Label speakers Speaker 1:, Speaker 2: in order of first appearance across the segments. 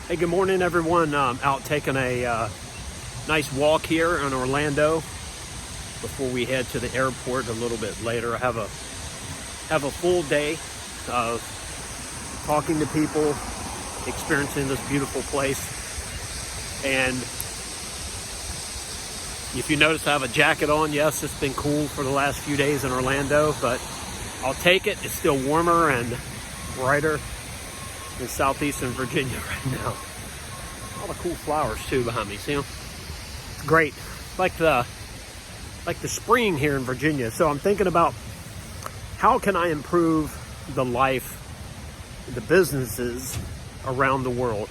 Speaker 1: Hey, good morning, everyone. Out taking a nice walk here in Orlando before we head to the airport a little bit later. I have a full day of talking to people, experiencing this beautiful place. And if you notice, I have a jacket on. Yes, it's been cool for the last few days in Orlando, but I'll take it. It's still warmer and brighter in southeastern Virginia right now. All the cool flowers too behind me, see them? It's great, like the spring here in Virginia. So I'm thinking about how can I improve the life, the businesses around the world?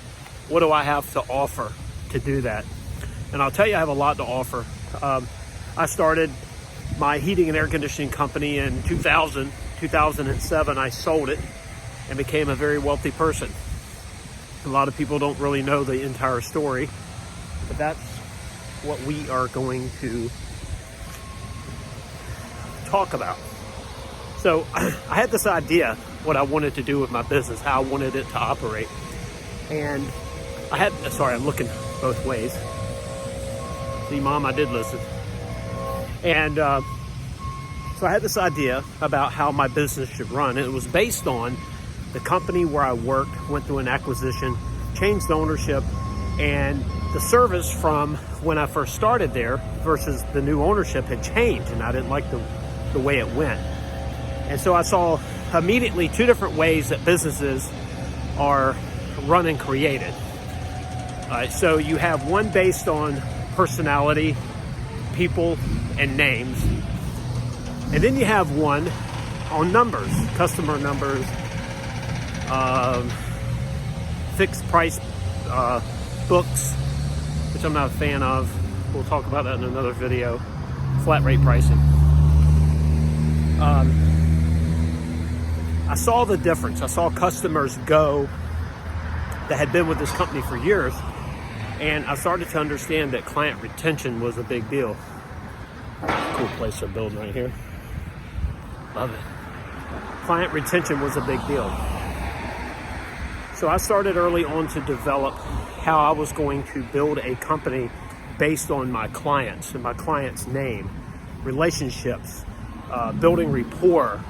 Speaker 1: What do I have to offer to do that? And I'll tell you, I have a lot to offer. I started my heating and air conditioning company in 2007. I sold it and became a very wealthy person. A lot of people don't really know the entire story, but that's what we are going to talk about. So I had this idea, what I wanted to do with my business, how I wanted it to operate. And I'm looking both ways. See, Mom, I did listen. And so I had this idea about how my business should run. And it was based on the company where I worked, went through an acquisition, changed ownership, and the service from when I first started there versus the new ownership had changed, and I didn't like the way it went. And so I saw immediately two different ways that businesses are run and created. So you have one based on personality, people, and names. And then you have one on numbers, customer numbers, fixed price books, which I'm not a fan of. We'll talk about that in another video. Flat rate pricing. I saw the difference. I saw customers go that had been with this company for years, and I started to understand that client retention was a big deal. Cool place they're building right here. Love it. Client retention was a big deal. So I started early on to develop how I was going to build a company based on my clients and my client's name, relationships, building rapport,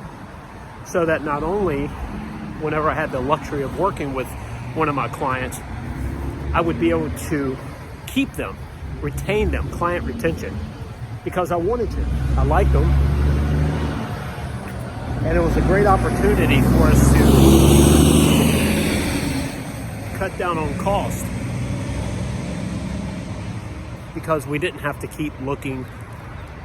Speaker 1: so that not only whenever I had the luxury of working with one of my clients, I would be able to keep them, retain them, client retention, because I wanted to. I liked them. And it was a great opportunity for us to cut down on cost, because we didn't have to keep looking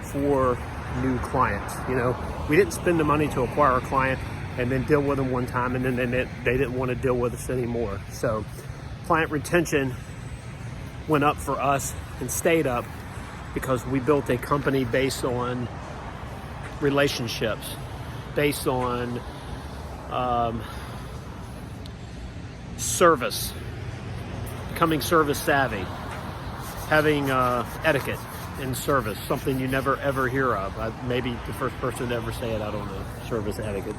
Speaker 1: for new clients. You know, we didn't spend the money to acquire a client and then deal with them one time and then they didn't want to deal with us anymore. So client retention went up for us and stayed up because we built a company based on relationships, based on service, becoming service savvy, having etiquette in service, something you never ever hear of. Maybe the first person to ever say it, I don't know, service etiquette.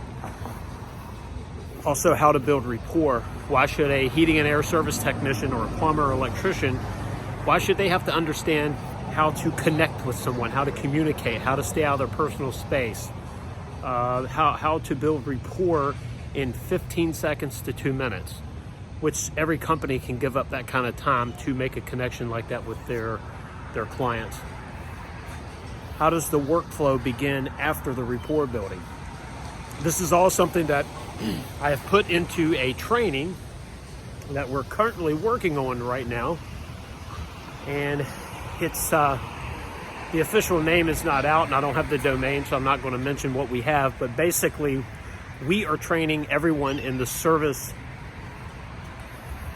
Speaker 1: Also, how to build rapport. Why should a heating and air service technician or a plumber or electrician, why should they have to understand how to connect with someone, how to communicate, how to stay out of their personal space, how to build rapport in 15 seconds to 2 minutes, which every company can give up that kind of time to make a connection like that with their clients. How does the workflow begin after the rapport building? This is all something that I have put into a training that we're currently working on right now. And it's the official name is not out, and I don't have the domain, so I'm not going to mention what we have. But basically, we are training everyone in the service,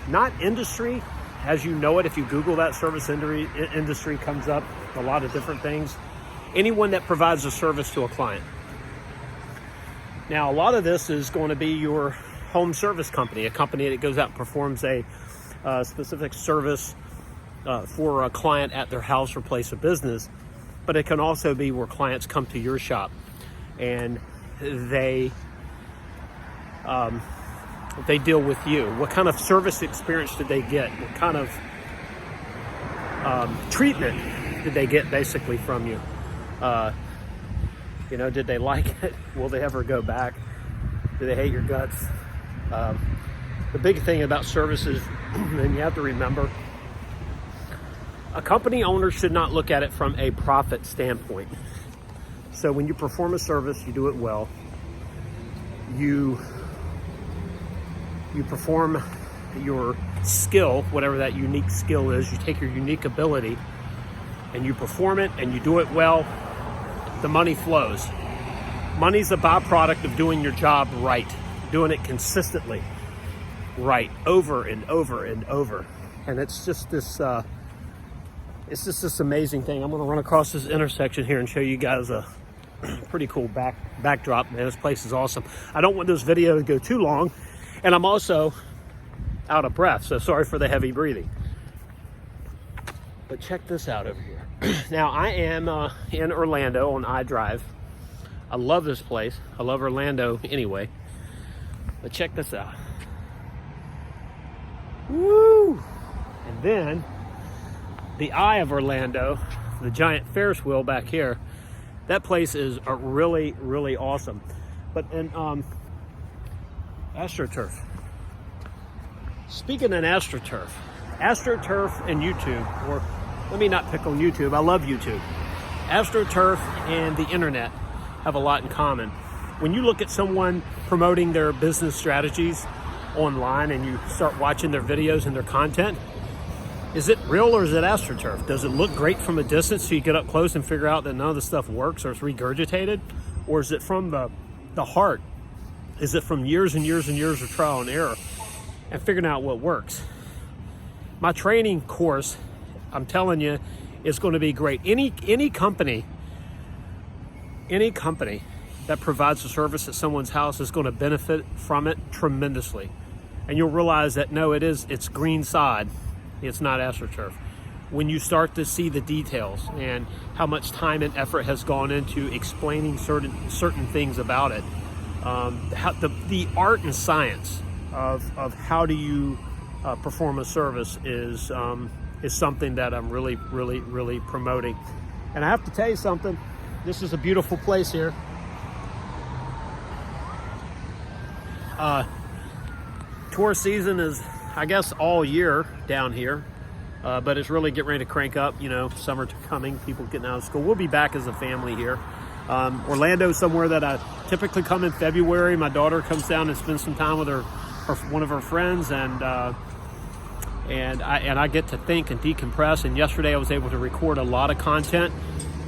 Speaker 1: not industry as you know it. If you Google that, service industry comes up a lot of different things. Anyone that provides a service to a client. Now, a lot of this is going to be your home service company, a company that goes out and performs a specific service for a client at their house or place of business. But it can also be where clients come to your shop and they they deal with you? What kind of service experience did they get? What kind of treatment did they get basically from you? You know, did they like it? Will they ever go back? Do they hate your guts? The big thing about services, and you have to remember, a company owner should not look at it from a profit standpoint. So when you perform a service, you do it well. You perform your skill, whatever that unique skill is. You take your unique ability and you perform it and you do it well. The money flows. Money's a byproduct of doing your job right, doing it consistently right, over and over and over. And it's just this amazing thing. I'm going to run across this intersection here and show you guys a pretty cool backdrop. Man, this place is awesome. I don't want this video to go too long, and I'm also out of breath, so sorry for the heavy breathing. But check this out over here. Now, I am in Orlando on iDrive. I love this place. I love Orlando anyway. But check this out. Woo! And then the Eye of Orlando, the giant Ferris wheel back here, that place is really, really awesome. But in AstroTurf. Speaking of AstroTurf and YouTube, or let me not pick on YouTube, I love YouTube. AstroTurf and the internet have a lot in common. When you look at someone promoting their business strategies online and you start watching their videos and their content, is it real or is it AstroTurf? Does it look great from a distance so you get up close and figure out that none of the stuff works or it's regurgitated? Or is it from the heart? Is it from years and years and years of trial and error and figuring out what works? My training course, I'm telling you, is going to be great. Any company that provides a service at someone's house is going to benefit from it tremendously. And you'll realize that no, it's green side. It's not AstroTurf. When you start to see the details and how much time and effort has gone into explaining certain things about it, the art and science of how do you perform a service is something that I'm really, really, really promoting. And I have to tell you something. This is a beautiful place here. Tourist season is, I guess, all year down here, but it's really getting ready to crank up. You know, summer coming, people getting out of school. We'll be back as a family here. Orlando is somewhere that I typically come in February. My daughter comes down and spends some time with one of her friends, and I get to think and decompress. And yesterday I was able to record a lot of content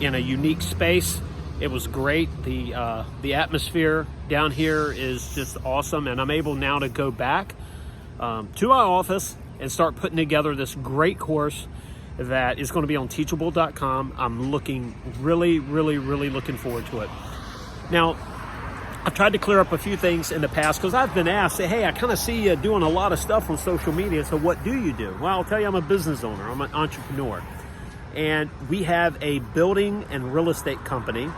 Speaker 1: in a unique space. It was great. The atmosphere down here is just awesome, and I'm able now to go back to my office and start putting together this great course that is going to be on Teachable.com. I'm really, really, really looking forward to it. Now, I've tried to clear up a few things in the past because I've been asked, say, hey, I kind of see you doing a lot of stuff on social media, so what do you do? Well, I'll tell you, I'm a business owner. I'm an entrepreneur. And we have a building and real estate company.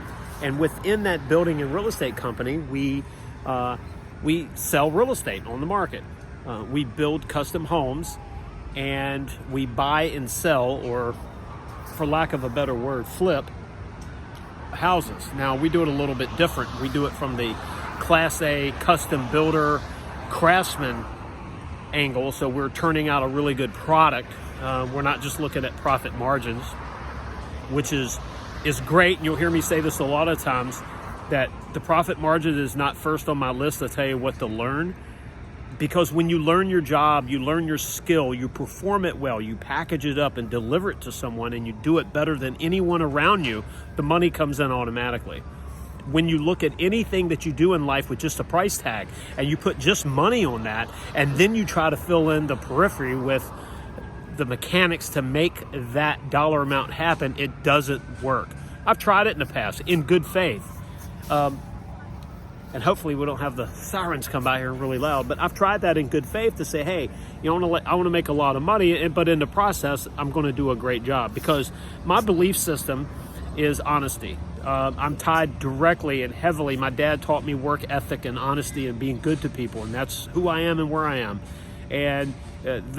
Speaker 1: And within that building and real estate company, we sell real estate on the market. We build custom homes, and we buy and sell, or for lack of a better word, flip houses. Now, we do it a little bit different. We do it from the Class A custom builder craftsman angle, so we're turning out a really good product. We're not just looking at profit margins, which is great. And you'll hear me say this a lot of times, that the profit margin is not first on my list to tell you what to learn. Because when you learn your job, you learn your skill, you perform it well, you package it up and deliver it to someone, and you do it better than anyone around you, the money comes in automatically. When you look at anything that you do in life with just a price tag, and you put just money on that, and then you try to fill in the periphery with the mechanics to make that dollar amount happen, it doesn't work. I've tried it in the past, in good faith. And hopefully we don't have the sirens come by here really loud, but I've tried that in good faith to say, hey, I want to make a lot of money, but in the process, I'm going to do a great job. Because my belief system is honesty. I'm tied directly and heavily. My dad taught me work ethic and honesty and being good to people, and that's who I am and where I am. And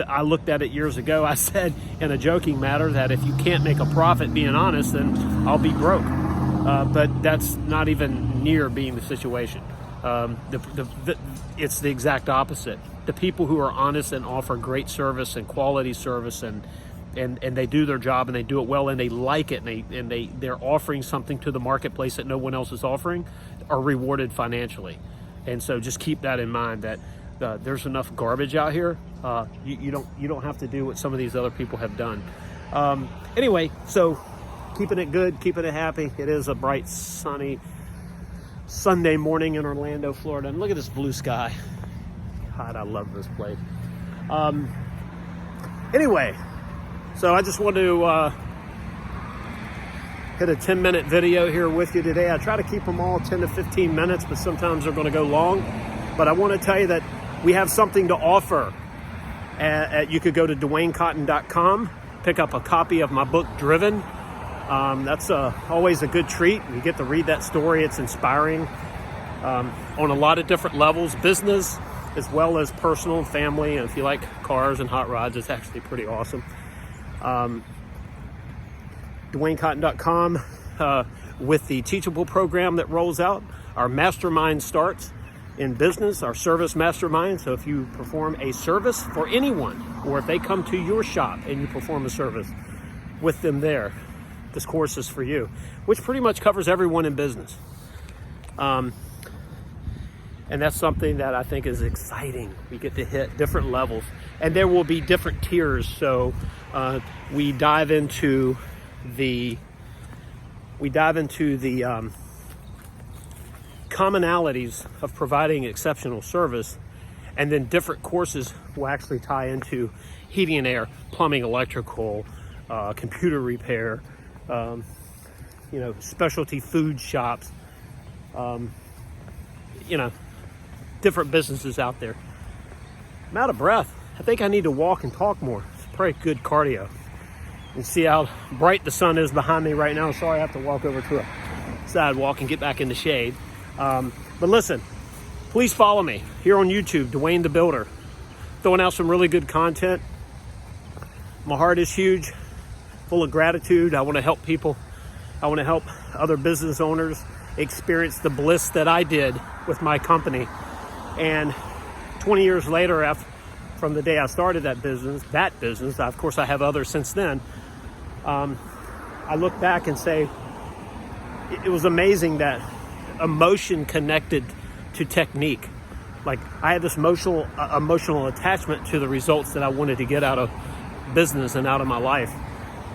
Speaker 1: I looked at it years ago. I said in a joking matter that if you can't make a profit being honest, then I'll be broke. But that's not even near being the situation. It's the exact opposite. The people who are honest and offer great service and quality service and they do their job and they do it well and they like it and they're offering something to the marketplace that no one else is offering, are rewarded financially. And so just keep that in mind, that there's enough garbage out here. You don't have to do what some of these other people have done. Anyway, so keeping it good, keeping it happy. It is a bright, sunny Sunday morning in Orlando, Florida. And look at this blue sky. God, I love this place. Anyway, so I just want to hit a 10-minute video here with you today. I try to keep them all 10 to 15 minutes, but sometimes they're going to go long. But I want to tell you that we have something to offer. You could go to DwayneCotton.com, pick up a copy of my book, Driven. That's always a good treat. You get to read that story. It's inspiring on a lot of different levels, business as well as personal and family. And if you like cars and hot rods, it's actually pretty awesome. DwayneCotton.com with the Teachable program that rolls out. Our mastermind starts in business, our service mastermind. So if you perform a service for anyone, or if they come to your shop and you perform a service with them there, this course is for you, which pretty much covers everyone in business. And that's something that I think is exciting. We get to hit different levels, and there will be different tiers. So we dive into the commonalities of providing exceptional service, and then different courses will actually tie into heating and air, plumbing, electrical, computer repair, specialty food shops, different businesses out there. I'm out of breath. I think I need to walk and talk more. It's pretty good cardio. You see how bright the sun is behind me right now. Sorry, I have to walk over to a sidewalk and get back in the shade. But listen, please follow me here on YouTube, Dwayne the Builder. Throwing out some really good content. My heart is huge, full of gratitude. I want to help people. I want to help other business owners experience the bliss that I did with my company. And 20 years later, from the day I started that business, of course I have others since then, I look back and say, it was amazing that emotion connected to technique. Like, I had this emotional attachment to the results that I wanted to get out of business and out of my life.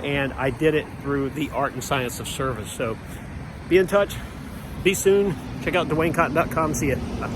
Speaker 1: And I did it through the art and science of service. So be in touch. Be soon. Check out DwayneCotton.com. See you. Bye.